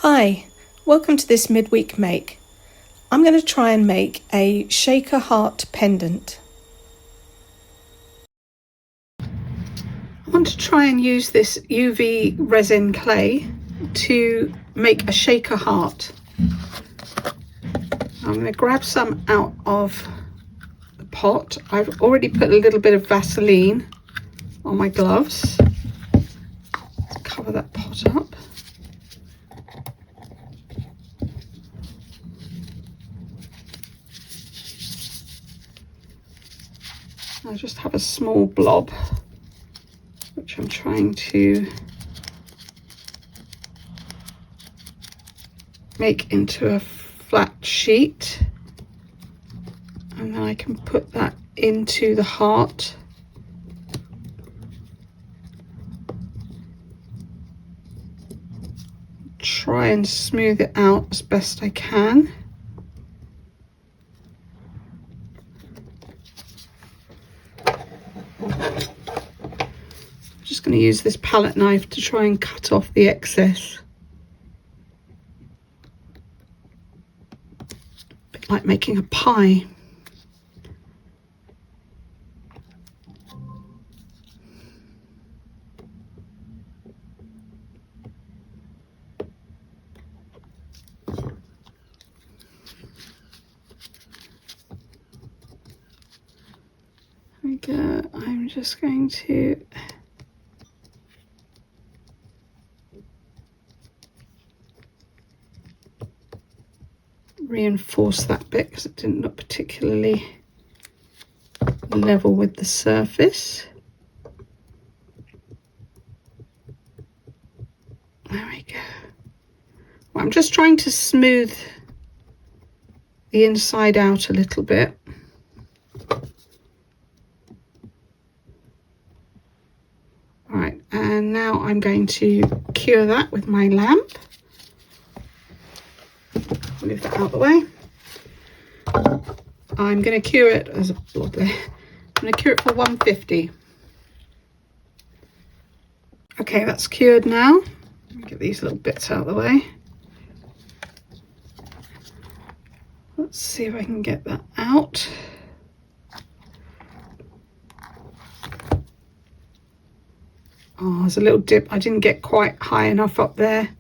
Hi, welcome to this midweek make. I'm going to try and make a shaker heart pendant. I want to try and use this UV resin clay to make a shaker heart. I'm going to grab some out of the pot. I've already put a little bit of Vaseline on my gloves. Cover that pot up. I just have a small blob which I'm trying to make into a flat sheet, and then I can put that into the heart. Try and smooth it out as best I can. I'm just going to use this palette knife to try and cut off the excess. A bit like making a pie. There we go. I'm just going to reinforce that bit because it didn't look particularly level with the surface. There we go. Well, I'm just trying to smooth the inside out a little bit. All right, and now I'm going to cure that with my lamp. Move that out of the way. I'm going to cure it as a blob there. I'm going to cure it for 150. Okay, that's cured now. Get these little bits out of the way. Let's see if I can get that out. Oh, there's a little dip. I didn't get quite high enough up there.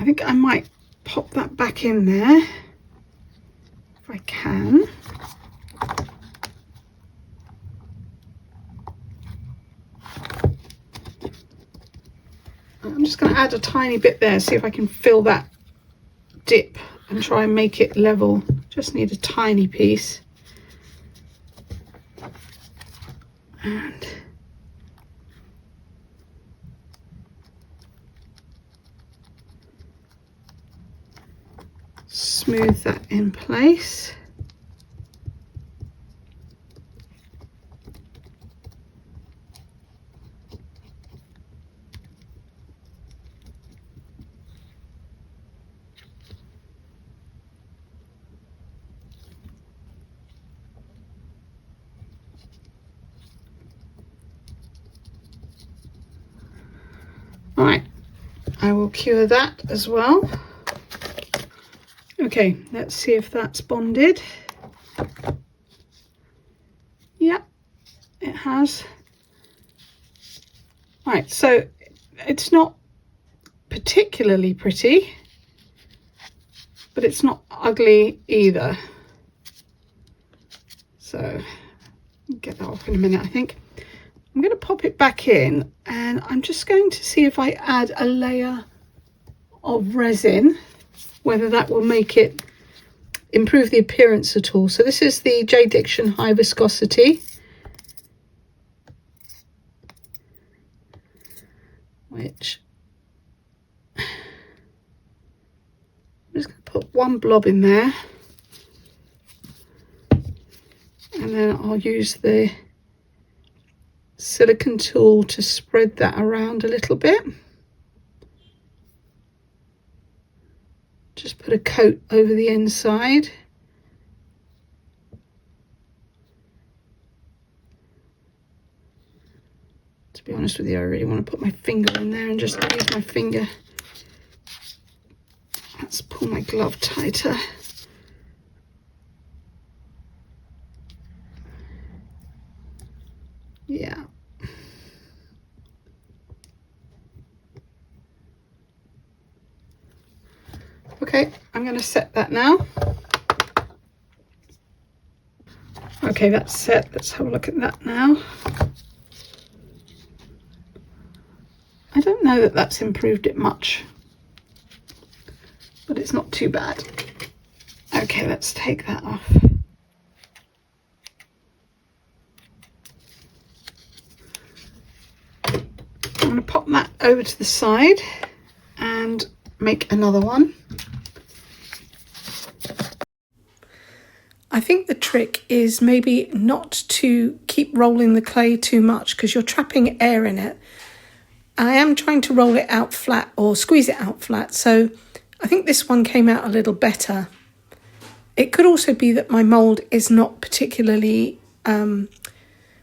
I think I might pop that back in there if I can. I'm just going to add a tiny bit there, see if I can fill that dip and try and make it level. Just need a tiny piece. And smooth that in place. All right, I will cure that as well. Okay, let's see if that's bonded. Yeah, it has. All right, so it's not particularly pretty, but it's not ugly either. So get that off in a minute, I think. I'm going to pop it back in, and I'm just going to see if I add a layer of resin, whether that will make it improve the appearance at all. So this is the JDiction High Viscosity, which I'm just going to put one blob in there, and then I'll use the silicone tool to spread that around a little bit. Just put a coat over the inside. To be honest with you, I really want to put my finger in there and just use my finger. Let's pull my glove tighter. Yeah. Okay, I'm going to set that now. Okay, that's set. Let's have a look at that now. I don't know that that's improved it much, but it's not too bad. Okay, let's take that off. I'm going to pop that over to the side and make another one. I think the trick is maybe not to keep rolling the clay too much because you're trapping air in it. I am trying to roll it out flat or squeeze it out flat, so I think this one came out a little better. It could also be that my mould is not particularly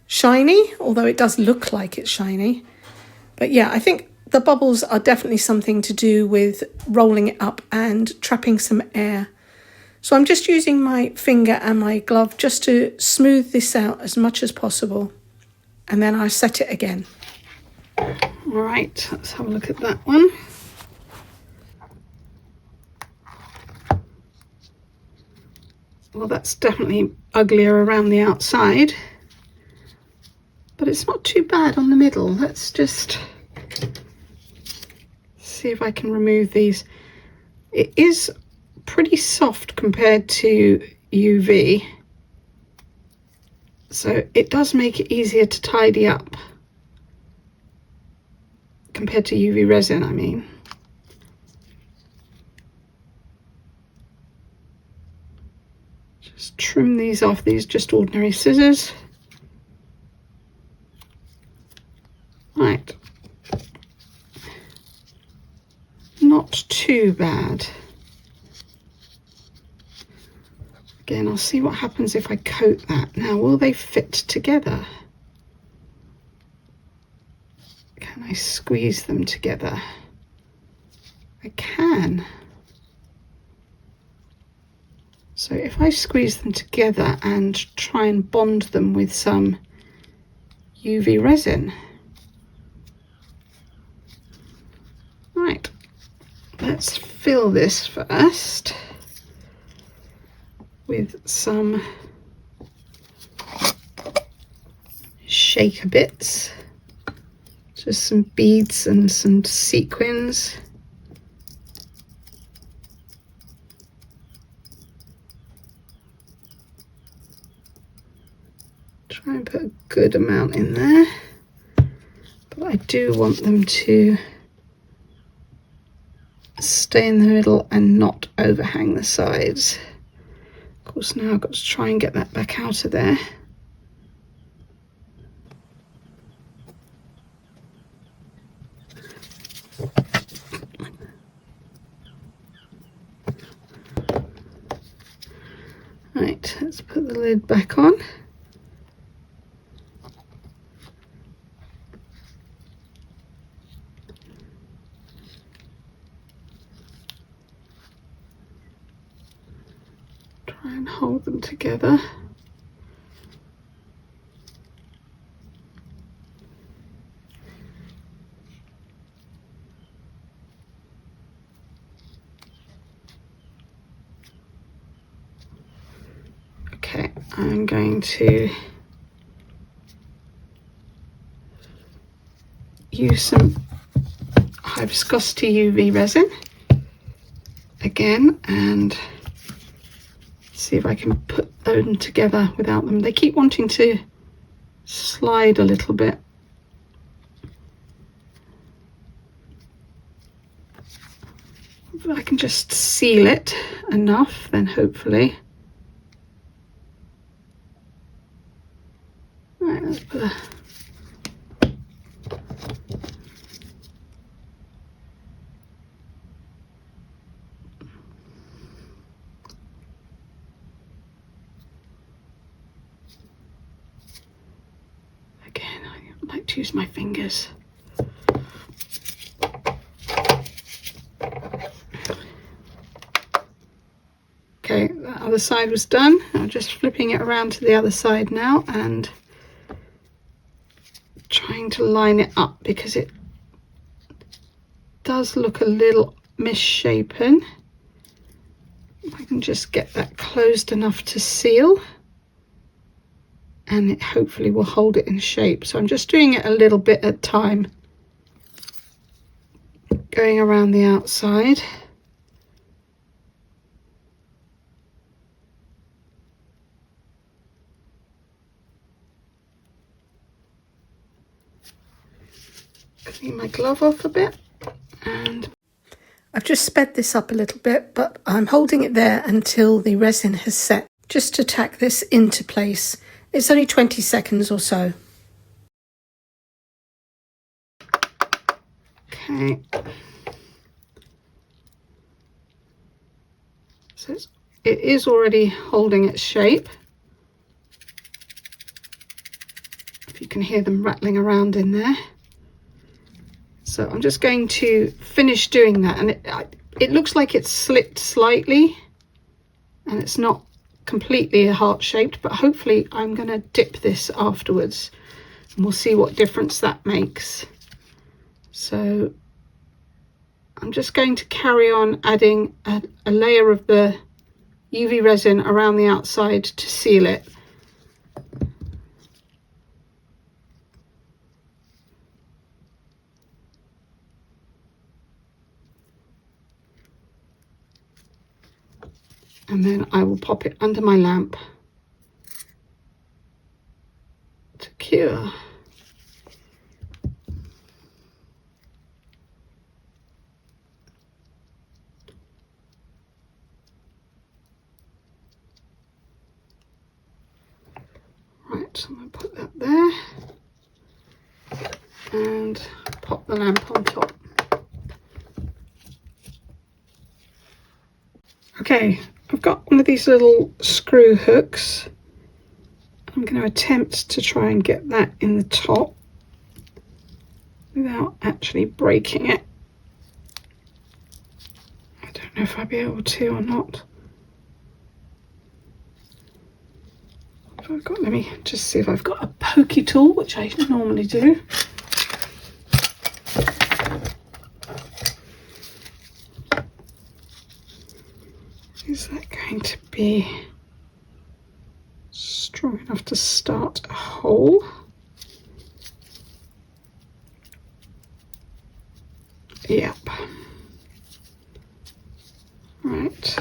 shiny, although it does look like it's shiny. But yeah, I think the bubbles are definitely something to do with rolling it up and trapping some air. So I'm just using my finger and my glove just to smooth this out as much as possible. And then I set it again. All right, let's have a look at that one. Well, that's definitely uglier around the outside, but it's not too bad on the middle. Let's just see if I can remove these. It is pretty soft compared to UV, so it does make it easier to tidy up compared to UV resin, I mean. Just trim these off. These just ordinary scissors. Right, not too bad. Again, I'll see what happens if I coat that. Now, will they fit together? Can I squeeze them together? I can. So if I squeeze them together and try and bond them with some UV resin. Right, let's fill this first with some shaker bits, just some beads and some sequins. Try and put a good amount in there, but I do want them to stay in the middle and not overhang the sides. Of course, now I've got to try and get that back out of there. Right, let's put the lid back on. Try and hold them together. Okay, I'm going to use some high viscosity UV resin again and see if I can put them together without them. They keep wanting to slide a little bit. If I can just seal it enough, then hopefully. Right, let's put a use my fingers. Okay, the other side was done. I'm just flipping it around to the other side now and trying to line it up because it does look a little misshapen. If I can just get that closed enough to seal, and it hopefully will hold it in shape. So I'm just doing it a little bit at a time, going around the outside. Clean my glove off a bit, and I've just sped this up a little bit, but I'm holding it there until the resin has set, just to tack this into place. It's only 20 seconds or so. Okay. So it is already holding its shape. If you can hear them rattling around in there. So I'm just going to finish doing that, and it looks like it's slipped slightly and it's not completely heart-shaped, but hopefully I'm going to dip this afterwards and we'll see what difference that makes. So I'm just going to carry on adding a layer of the UV resin around the outside to seal it. And then I will pop it under my lamp to cure. Right, so I'm going to put that there and pop the lamp on top. Okay, I've got one of these little screw hooks. I'm going to attempt to try and get that in the top without actually breaking it. I don't know if I'll be able to or not. Let me just see if I've got a pokey tool, which I normally do. Is that going to be strong enough to start a hole? Yep. Right.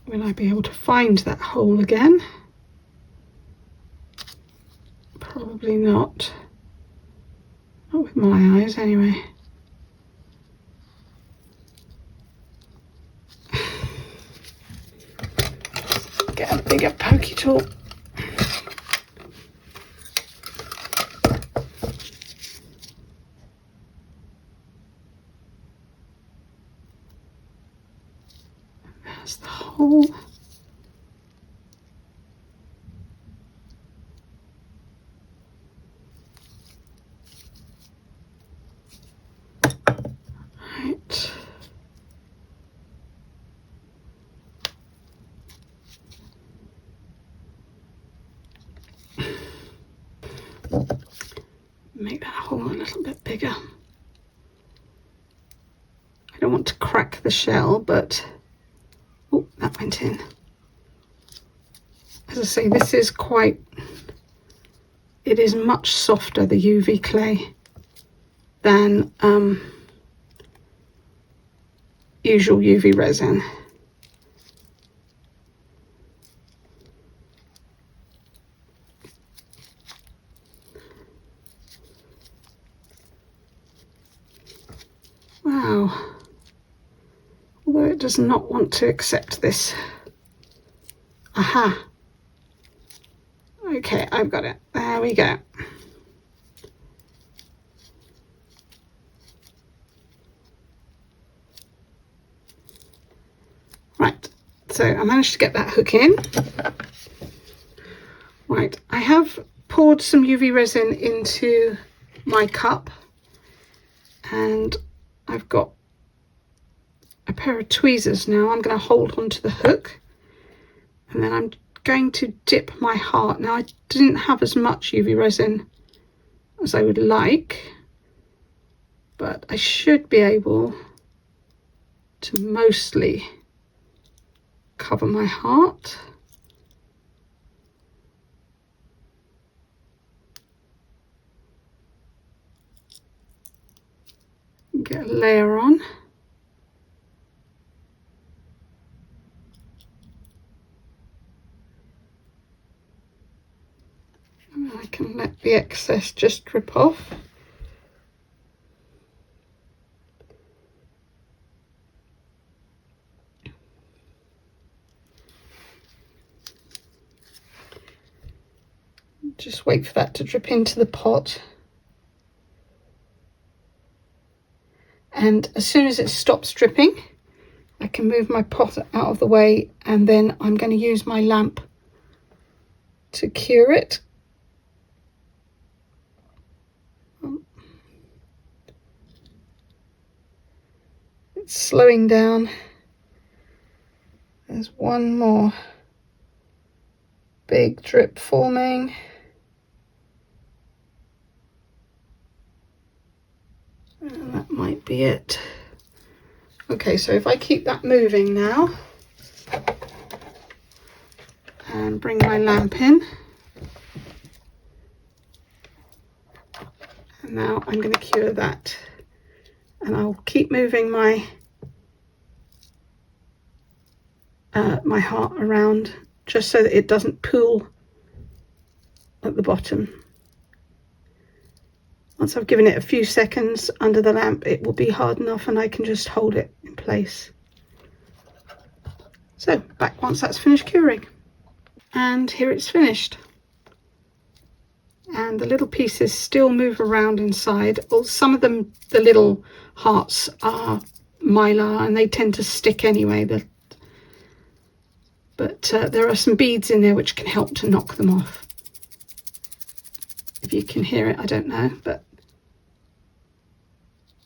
Will I be able to find that hole again? Probably not. Not with my eyes anyway. Get a bigger pokey tool. There's the hole. Right. Make that hole a little bit bigger. I don't want to crack the shell, but oh, that went in. As I say, this is it is much softer, the UV clay, than usual UV resin. Wow. Although it does not want to accept this. Aha. Okay, I've got it. There we go. Right, so I managed to get that hook in. Right, I have poured poured some UV resin into my cup, and I've got a pair of tweezers now. I'm going to hold onto the hook, and then I'm going to dip my heart. Now, I didn't have as much UV resin as I would like, but I should be able to mostly cover my heart. Get a layer on. And I can let the excess just drip off. Just wait for that to drip into the pot. And as soon as it stops dripping, I can move my pot out of the way, and then I'm going to use my lamp to cure it. It's slowing down. There's one more big drip forming. And that might be it. Okay, so if I keep that moving now and bring my lamp in, and now I'm going to cure that, and I'll keep moving my my heart around just so that it doesn't pool at the bottom. Once I've given it a few seconds under the lamp, it will be hard enough and I can just hold it in place. So back once that's finished curing. And here it's finished. And the little pieces still move around inside. Well, some of them, the little hearts, are mylar and they tend to stick anyway. But there are some beads in there which can help to knock them off. If you can hear it, I don't know, but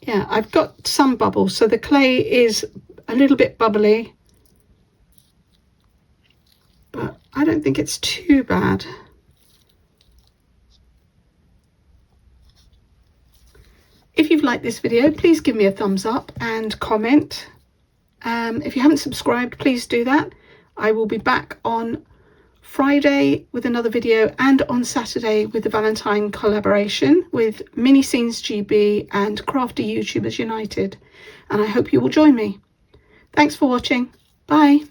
yeah, I've got some bubbles, so the clay is a little bit bubbly, but I don't think it's too bad. If you've liked this video, please give me a thumbs up and comment. If you haven't subscribed, please do that. I will be back on Friday with another video, and on Saturday with the Valentine collaboration with Mini Scenes GB and Crafty YouTubers United, and I hope you will join me. Thanks for watching. Bye.